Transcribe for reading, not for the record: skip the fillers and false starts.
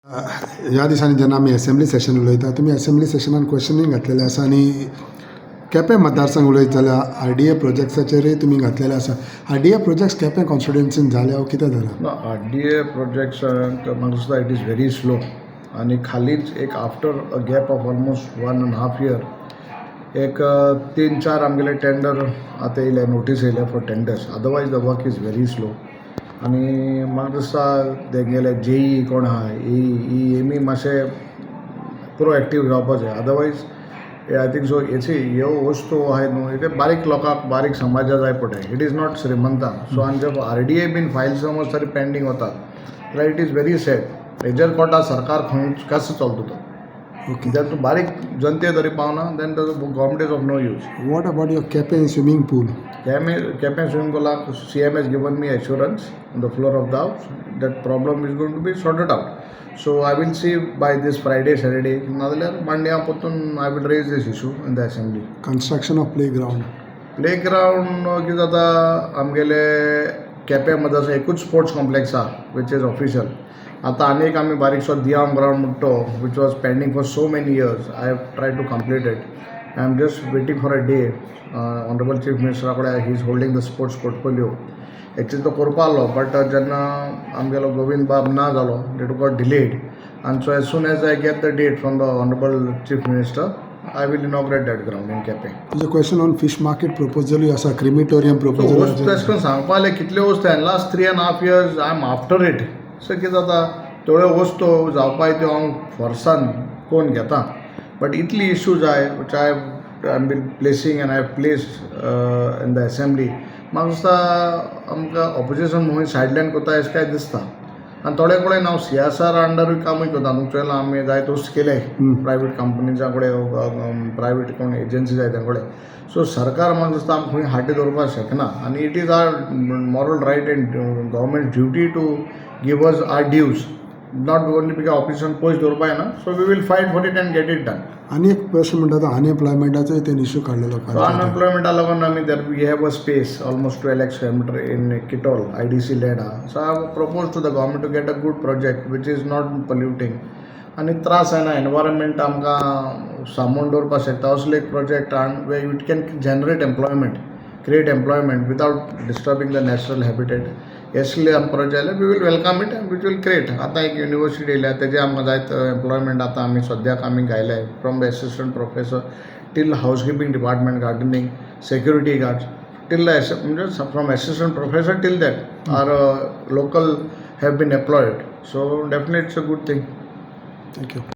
ह्या दिसांनी जेन्ना आमी असेंब्ली सेशन उलयता तुमी असेंब्ली सेशनान क्वेश्चनींग घातलेलें आसा आनी केपें मतदारसंघ उलयत जाल्यार RDA प्रोजेक्ट्साचेरूय तुमी घातलेलें आसा. RDA प्रोजेक्ट्स केपें कॉन्स्टिट्युएन्सीन जाले हो कितें जाला? RDA प्रोजेक्ट्स म्हाका दिसता इट इज व्हेरी स्लो आनी खालीच एक after a gap of almost 1.5 year एक 3-4 आमगेले टेंडर आतां येयले नोटीस येयले for tenders. Otherwise the work is very slow आनी म्हाका दिसता तेंगेले JE कोण आहा हेमी मातशें प्रोएक्टीव जावपा जाय. अदरवायज आय थिंक सो ह्यो वस्तू आहाय न्हू हे बारीक लोकांक बारीक समाजा जाय पडटा. इट इज नॉट श्रीमंतां. सो आनी जर RDA बीन फायल समज तरी पेंडींग वतात जाल्यार इट इज व्हेरी सॅड. हेजेर कोटा सरकार खंय कसो चलता तो. कित्याक तूं बारीक जनते तरी पावना then government is of no use. What about your Quepem swimming pool? Quepem swimming पूलाक CM has given me assurance on the floor of the house that problem is going to be sorted out. So I will see by this Friday, Saturday. नाजाल्यार मांड्या परतून I will raise this issue in the assembly. Construction of playground. Playground कितें जाता आमगेले केपें मदीं एकूच sports complex आहा which is official. आतां आनीक आमी बारीकसो दियाम ग्राउंड म्हणटा तो which was pending for so many years. I have tried to complete it. I am just waiting for a day. Honourable chief मिनिस्टरा कडेन he is holding the sports portfolio. Actually तो करपा आसलो बट जेन्ना आमगेलो गोविंद बाब ना जालो डेट गॉट डिलेड आनी so as soon as I get the date from the honourable chief minister I will inaugurate that ground in Kepe. There's a question on fish market proposal. You have a crematorium proposal. So, वस्तू एशें सांगपाक कितल्यो वस्तू हांवें last 3.5 years I am after it. So कितें जाता थोड्यो वस्तू जावपाय त्यो हांव फोर्सान कोण घेता बट इतली इश्यूज आहाय which I am been placing end I have placed in the assembly. म्हाका दिसता आमकां ऑपोजिशन म्हणून सायडलायन कोता अशें काय दिसता. आनी थोडे कडेन हांव CSR अंडरूय कामूय करता. न्हू आमी जाय तोच केले प्रायवेट कंपनीच्या कडेन प्रायवेट कोण एजन्सी जाय त्या कडेन. सो सरकार म्हाका दिसता आमकां खंय हाटी दवरपाक शकना आनी it is our moral right and government duty to give us our dues. Not only because ऑफिसान पयस दवरपाक येना. So we will fight for it and get it done. आनी एक प्रश्न म्हणटा तो अनएम्प्लॉयमेंटाचोय ते इश्यू काडलेलो. अनएम्प्लॉयमेंटा लागून आमी we have a space almost 12 lakhs square meter in Kitol IDC land आहा. So I have propose to the government to get a good project which is not polluting आनी त्रास जायना. एनवायरमेंट आमकां सांबाळून दवरपाक शकता असलो एक प्रोजेक्ट आनी way it can generate employment create employment without disturbing the natural habitat. असले आमकां प्रोजेक्ट जाल्यार we will welcome it and which will create. आतां एक युनिवर्सिटी येयल्या तेजे आमकां जायत एम्प्लॉयमेंट आतां आमी सद्याक आमी घायले from the assistant professor till housekeeping department gardening security guards till the म्हणजे from assistant professor till that are local have been employed. So definite it's a good thing. Thank you.